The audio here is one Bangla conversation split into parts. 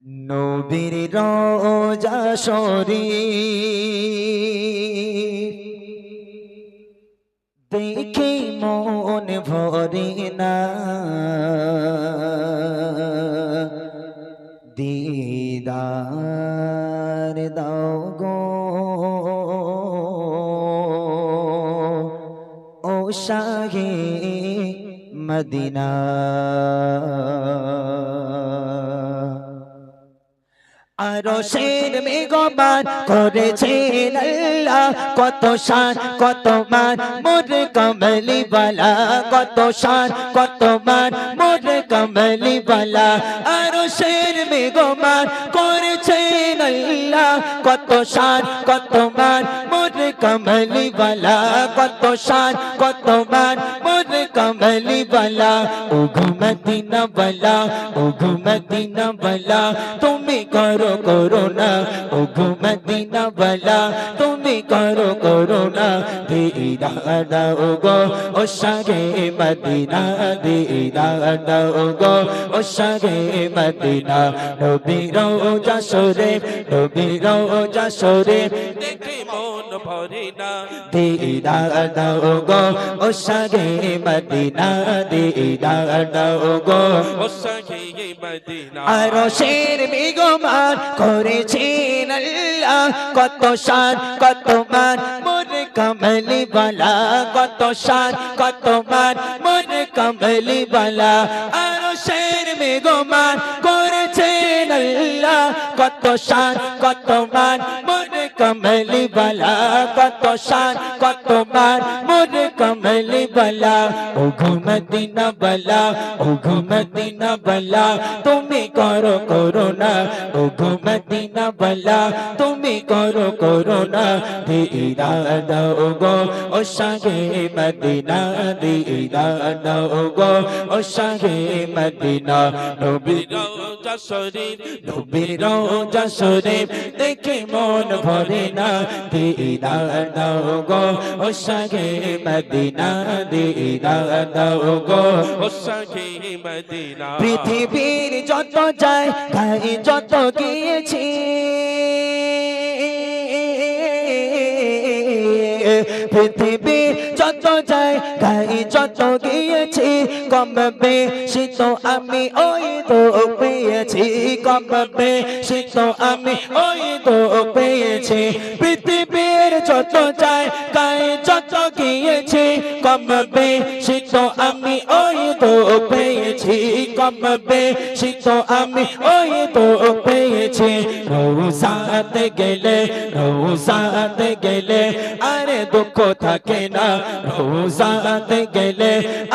নবীর রোজা শরীফ দেখে মন ভরে না, দিদার দাও গো ও শাহে মদিনা। আরশের মেঘমান করেছেন আল্লাহ, কত শান কত মান মোর কমলি বালা, কত শান কত মান মোর কমলি বালা। আরশের মেঘমান করেছেন আল্লাহ, কত শান কত মান মোর কমলি বালা, কত শান কত মান মোর কমলি বালা। ও মদিনা বালা, ও মদিনা বালা, তুমি করো করুণা, ও মদিনা বালা, তুমি করো করুণা। দিদার দাও গো ও শাহে মদিনা, দিদার দাও গো ও শাহে মদিনা। নবীর রোজা শরীফ, নবীর রোজা শরীফ দেখে মন ভরে না, দিদার দাও গো ও শাহে মদিনা, দিদার দাও গো ও শাহে মদিনা। আরশের মেঘমান করেছেন আল্লাহ, কত শান কত মান মোর কমলি বালা, কত শান কত মান মোর কমলি বালা। আরশের মেঘমান করেছেন আল্লাহ, কত শান কত মান মোর কমলি বালা, কত শান কত মান মোর কমলি বালা। ও মদিনা বালা, ও মদিনা বালা, তুমি করো করুণা, ও মদিনা বালা, তুমি করো করুণা। দিদার দাও গো ও শাহে মদিনা, দিদার দাও গো ও শাহে মদিনা। নবীর রোজা শরীফ নবীর রোজা শরীফ দেখে মন ভরে না, দিদার দাও গো ও শাহে মদিনা, দিদার দাও গো। ও শাহে মদিনা। পৃথিবীর যত যায় তাই যত গিয়েছি, পৃথিবীর যত যায় তাই যত গিয়েছি, কম বেশি তো আমি ওই তো পেয়েছি, কম বেশি তো আমি ওই তো পেয়েছি। পৃথিবীর যত যায় তাই যত গিয়েছি, কম বেশি তো আমি ওই তো পেয়েছি, কম বেশি তো আমি ওই তো পেয়েছি। রোজাতে গেলে, রোজাতে গেলে আরে দুঃখ থাকে না, রোজাতে গেলে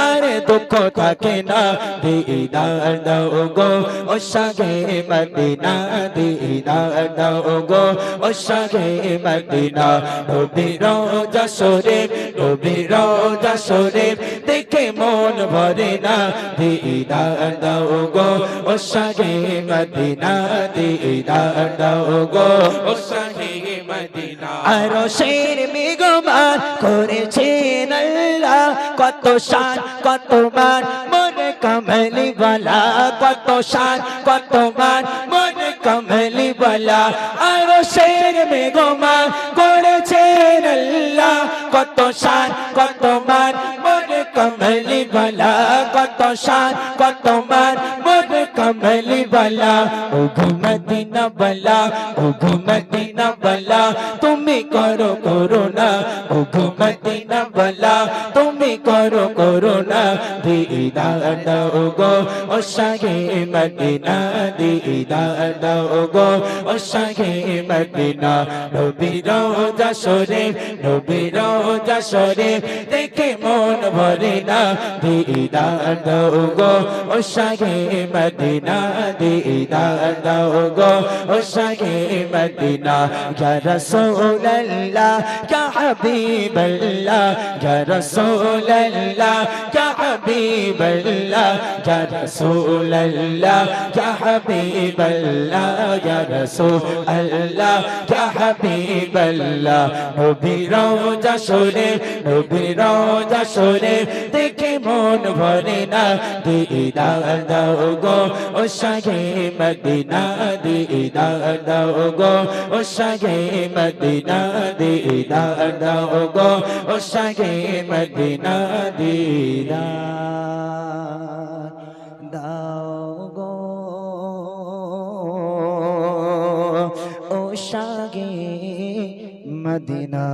আরে দুঃখ থাকে না। দিদার দাও গো ও শাহে মদিনা, দিদার দাও গো ও শাহে মদিনা। নবীর রোজা শরীফ, নবীর রোজা শরীফ দেখে মন ভরে না, দিদার দাও গো ও শাহে মদিনা, দিদার দাও গো ও শাহে মদিনা। আরশের মেঘমান করেছেন আল্লাহ, কত শান কত মান মোর কমলি বালা, কত শান কত মান মোর কমলি বালা। আরশের মেঘমান করেছেন আল্লাহ, কত শান কত মান মোর কমলি বালা, কত শান কত মান মোর কমলি বালা। ও মদিনা বালা, ও মদিনা বালা, তুমি করো করুণা, ও মদিনা বালা, তুমি করো করুণা। দিদার দাও গো ও শাহে মদিনা, দিদার দাও গো ও শাহে মদিনা। নবীর রোজা শরীফ, নবীর রোজা শরীফ দেখে মন ভরে না, দিদার দাও গো ও শাহে মদিনা, দিদার দাও গো ও শাহে মদিনা। ইয়া রাসূলুল্লাহ ইয়া হাবিবাল্লাহ, ইয়া রাসূলুল্লাহ ইয়া হাবিবাল্লাহ, ইয়া রাসূলুল্লাহ ইয়া হাবিবাল্লাহ, ইয়া রাসূলুল্লাহ ইয়া হাবিবাল্লাহ। নবীর রোজা শরীফ, নবীর রোজা শরীফ দেখে মন ভরে না দিদার দাও গো ও শাহে মদিনা দিদার দাও গো ও শাহে মদিনা দিদার দাও গো ও শাহে মদিনা দিদার দাও গো ও শাহে মদিনা